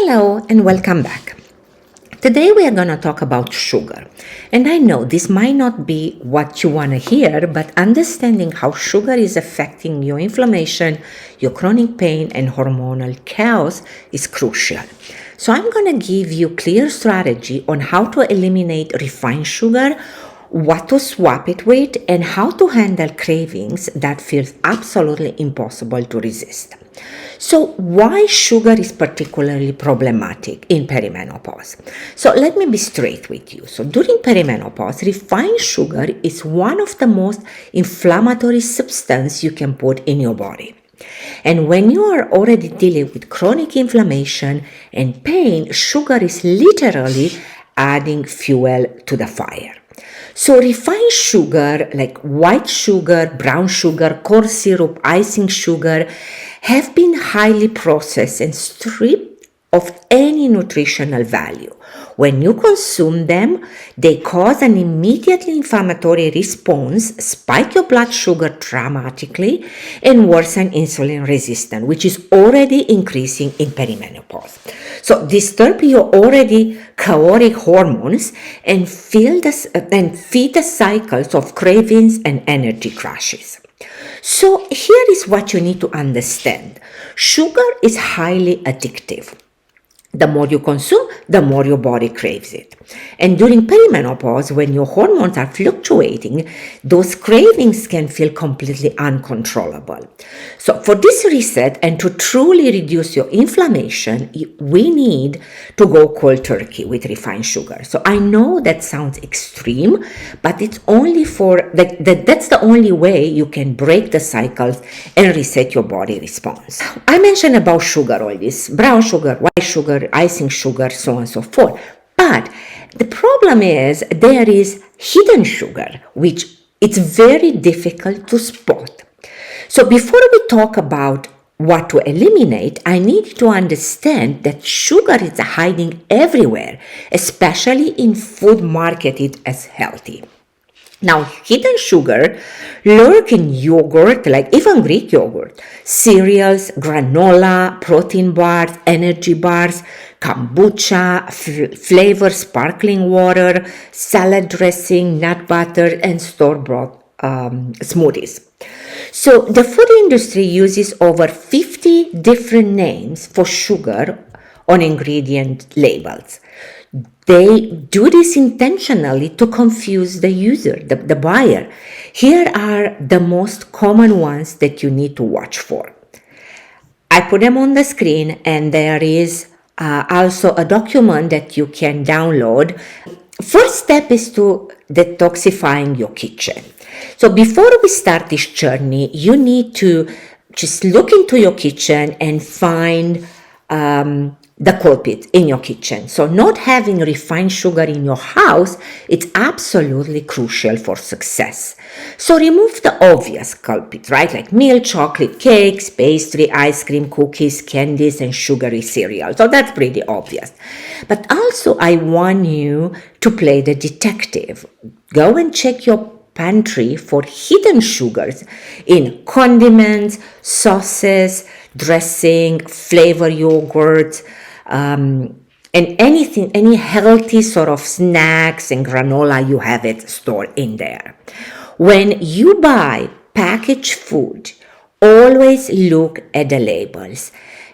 Hello and welcome back. Today we are going to talk about sugar. And I know this might not be what you want to hear, but understanding how sugar is affecting your inflammation, your chronic pain, and hormonal chaos is crucial. So I'm going to give you clear strategy on how to eliminate refined sugar, what to swap it with, and how to handle cravings that feel absolutely impossible to resist. So why sugar is particularly problematic in perimenopause? So let me be straight with you. So during perimenopause, refined sugar is one of the most inflammatory substances you can put in your body. And when you are already dealing with chronic inflammation and pain, sugar is literally adding fuel to the fire. So refined sugar like white sugar, brown sugar, corn syrup, icing sugar have been highly processed and stripped of any nutritional value. When you consume them, they cause an immediately inflammatory response, spike your blood sugar dramatically, and worsen insulin resistance, which is already increasing in perimenopause. So disturb your already chaotic hormones and feed the cycles of cravings and energy crashes. So here is what you need to understand. Sugar is highly addictive. The more you consume, the more your body craves it. And during perimenopause, when your hormones are fluctuating, those cravings can feel completely uncontrollable. So for this reset and to truly reduce your inflammation, we need to go cold turkey with refined sugar. So I know that sounds extreme, but it's only that's the only way you can break the cycles and reset your body response. I mentioned about sugar, all this brown sugar, white sugar, icing sugar, so on and so forth. But the problem is there is hidden sugar, which it's very difficult to spot. So before we talk about what to eliminate, I need to understand that sugar is hiding everywhere, especially in food marketed as healthy. Now, hidden sugar lurk in yogurt, like even Greek yogurt, cereals, granola, protein bars, energy bars, kombucha, flavored sparkling water, salad dressing, nut butter, and store-bought smoothies. So the food industry uses over 50 different names for sugar on ingredient labels. They do this intentionally to confuse the user, the buyer. Here are the most common ones that you need to watch for. I put them on the screen, and there is also a document that you can download. First step is to detoxifying your kitchen. So before we start this journey, you need to just look into your kitchen and find the culprit in your kitchen. So not having refined sugar in your house, it's absolutely crucial for success. So remove the obvious culprits, right? Like milk, chocolate, cakes, pastry, ice cream, cookies, candies, and sugary cereal. So that's pretty obvious. But also I want you to play the detective. Go and check your pantry for hidden sugars in condiments, sauces, dressing, flavor yogurt, and anything, any healthy sort of snacks and granola, you have it stored in there. When you buy packaged food, always look at the labels.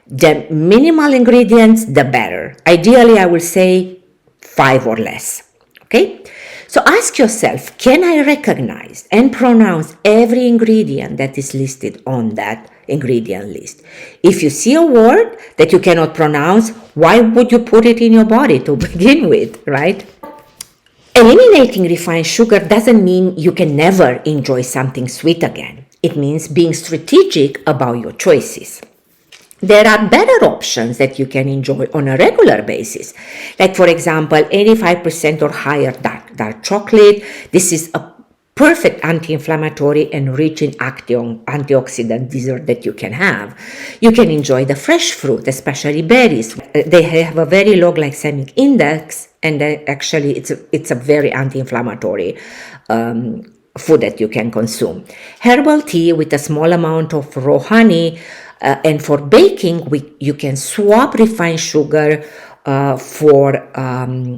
The minimal ingredients, the better. Ideally, I will say 5 or less. Okay? So ask yourself, can I recognize and pronounce every ingredient that is listed on that ingredient list? If you see a word that you cannot pronounce, why would you put it in your body to begin with, right? Eliminating refined sugar doesn't mean you can never enjoy something sweet again. It means being strategic about your choices. There are better options that you can enjoy on a regular basis. Like for example, 85% or higher dark chocolate. This is a perfect anti-inflammatory and rich in antioxidant dessert that you can have. You can enjoy the fresh fruit, especially berries. They have a very low glycemic index, and actually it's a very anti-inflammatory food that you can consume. Herbal tea with a small amount of raw honey, and for baking, you can swap refined sugar for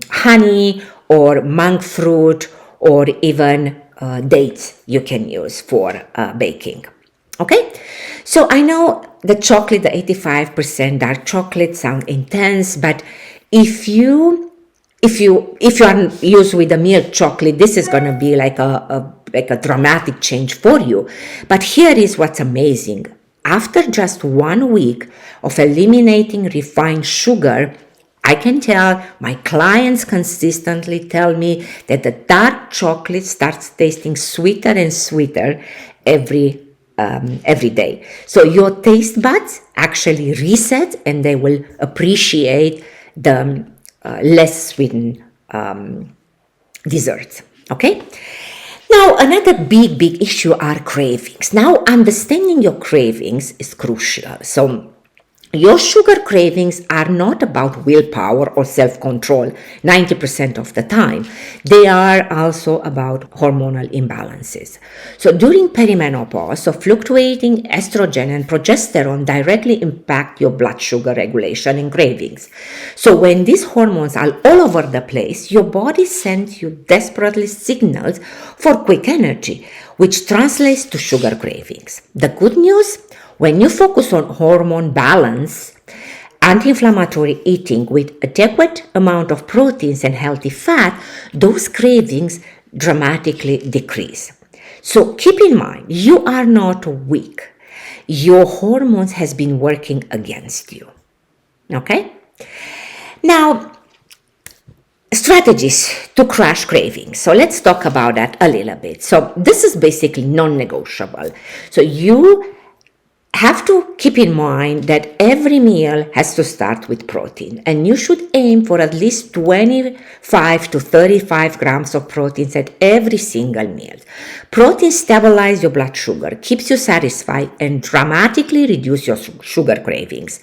honey or monk fruit or even dates you can use for baking. Okay, so I know the chocolate, the 85% dark chocolate sound intense, but if you are used with the milk chocolate, this is gonna be like a dramatic change for you. But here is what's amazing. After just 1 week of eliminating refined sugar, I can tell my clients consistently tell me that the dark chocolate starts tasting sweeter and sweeter every day. So your taste buds actually reset and they will appreciate the less sweetened desserts. Okay? Now, another big issue are cravings. Now, understanding your cravings is crucial. So, your sugar cravings are not about willpower or self-control 90% of the time. They are also about hormonal imbalances. So during perimenopause, so fluctuating estrogen and progesterone directly impact your blood sugar regulation and cravings. So when these hormones are all over the place, your body sends you desperately signals for quick energy, which translates to sugar cravings. The good news, when you focus on hormone balance, anti-inflammatory eating with adequate amount of proteins and healthy fat, those cravings dramatically decrease. So keep in mind, you are not weak. Your hormones has been working against you. Okay? Now, strategies to crush cravings. So let's talk about that a little bit. So this is basically non-negotiable. So you have to keep in mind that every meal has to start with protein, and you should aim for at least 25 to 35 grams of proteins at every single meal. Protein stabilizes your blood sugar, keeps you satisfied, and dramatically reduce your sugar cravings.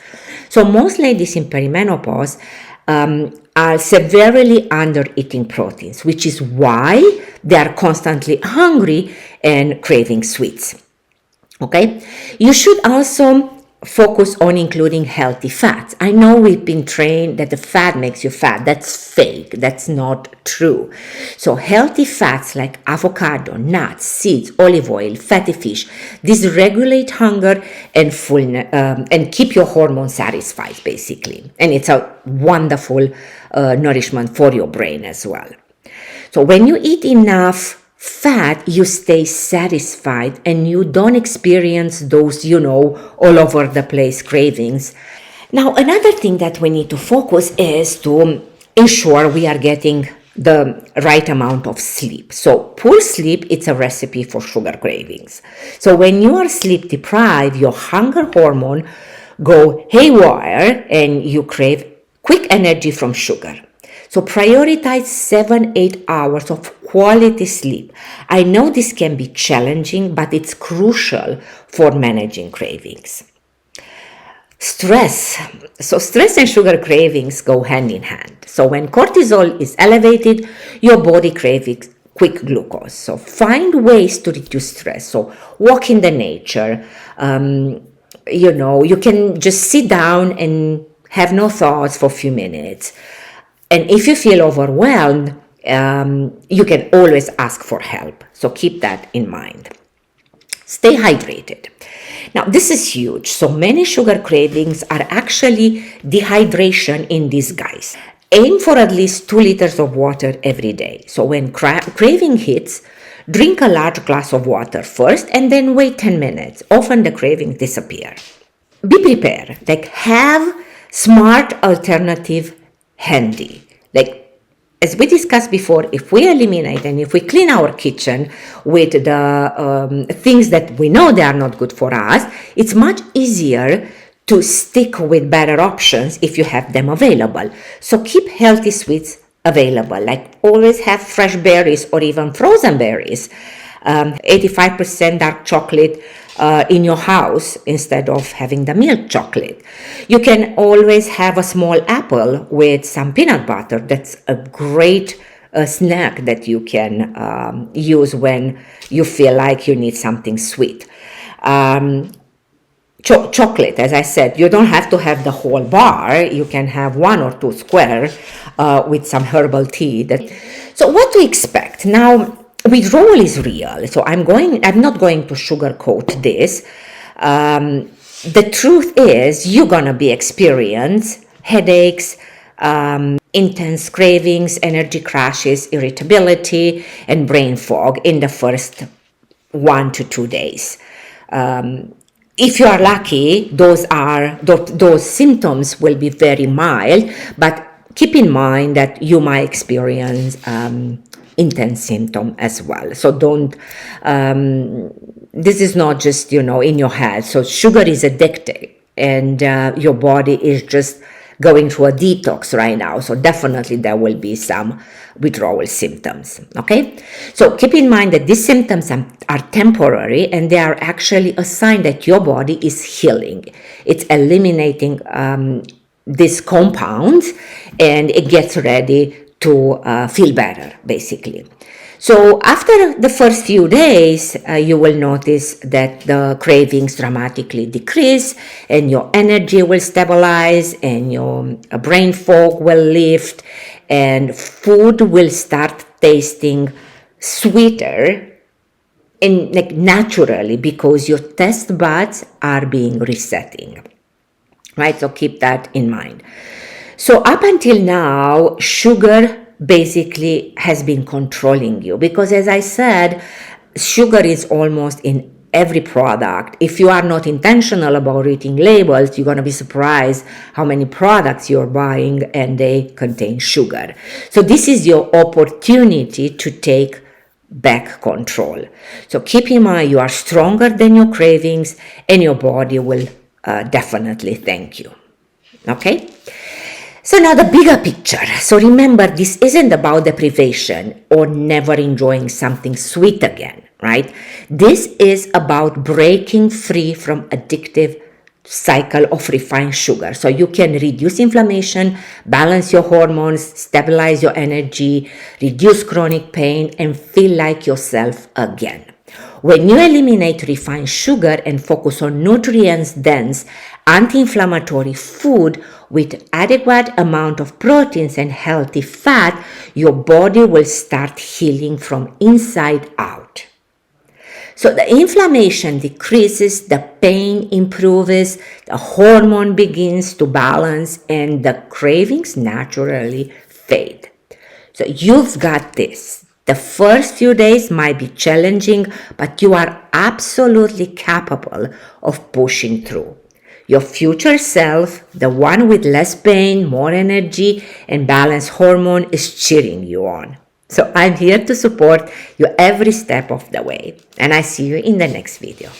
So most ladies in perimenopause are severely under eating proteins, which is why they are constantly hungry and craving sweets. Okay, you should also focus on including healthy fats. I know we've been trained that the fat makes you fat. That's fake. That's not true. So healthy fats like avocado, nuts, seeds, olive oil, fatty fish, these regulate hunger and fullness and keep your hormones satisfied, basically. And it's a wonderful nourishment for your brain as well. So when you eat enough fat, you stay satisfied and you don't experience those, all over the place cravings. Now, another thing that we need to focus is to ensure we are getting the right amount of sleep. So poor sleep, it's a recipe for sugar cravings. So when you are sleep deprived, your hunger hormone go haywire and you crave quick energy from sugar. So prioritize 7-8 hours of quality sleep. I know this can be challenging, but it's crucial for managing cravings. Stress. So stress and sugar cravings go hand in hand. So when cortisol is elevated, your body craves quick glucose. So find ways to reduce stress. So walk in the nature. You can just sit down and have no thoughts for a few minutes. And if you feel overwhelmed, you can always ask for help. So keep that in mind. Stay hydrated. Now, this is huge. So many sugar cravings are actually dehydration in disguise. Aim for at least 2 liters of water every day. So when craving hits, drink a large glass of water first and then wait 10 minutes. Often the cravings disappear. Be prepared. Have smart alternative handy. As we discussed before, if we eliminate and if we clean our kitchen with the things that we know they are not good for us, it's much easier to stick with better options if you have them available. So keep healthy sweets available. Always have fresh berries or even frozen berries. 85% dark chocolate in your house instead of having the milk chocolate. You can always have a small apple with some peanut butter. That's a great a snack that you can use when you feel like you need something sweet. Chocolate, as I said, you don't have to have the whole bar. You can have 1 or 2 square with some herbal tea. So what to expect? Now, withdrawal is real. So I'm not going to sugarcoat this. The truth is you're going to be experience headaches, intense cravings, energy crashes, irritability, and brain fog in the first 1 to 2 days. If you are lucky, those symptoms will be very mild, but keep in mind that you might experience intense symptom as well. So this is not just, in your head. So sugar is addictive, and your body is just going through a detox right now. So definitely there will be some withdrawal symptoms, okay? So keep in mind that these symptoms are temporary, and they are actually a sign that your body is healing. It's eliminating these compounds, and it gets ready to feel better, basically. So after the first few days, you will notice that the cravings dramatically decrease, and your energy will stabilize, and your brain fog will lift, and food will start tasting sweeter and naturally, because your taste buds are being resetting. Right? So keep that in mind. So up until now, sugar basically has been controlling you, because, as I said, sugar is almost in every product. If you are not intentional about reading labels, you're going to be surprised how many products you're buying and they contain sugar. So this is your opportunity to take back control. So keep in mind, you are stronger than your cravings, and your body will definitely thank you. Okay? So now the bigger picture. So remember, this isn't about deprivation or never enjoying something sweet again, right? This is about breaking free from addictive cycle of refined sugar. So you can reduce inflammation, balance your hormones, stabilize your energy, reduce chronic pain, and feel like yourself again. When you eliminate refined sugar and focus on nutrients-dense, anti-inflammatory food with adequate amount of proteins and healthy fat, your body will start healing from inside out. So the inflammation decreases, the pain improves, the hormone begins to balance, and the cravings naturally fade. So you've got this. The first few days might be challenging, but you are absolutely capable of pushing through. Your future self, the one with less pain, more energy, and balanced hormone, is cheering you on. So I'm here to support you every step of the way, and I see you in the next video.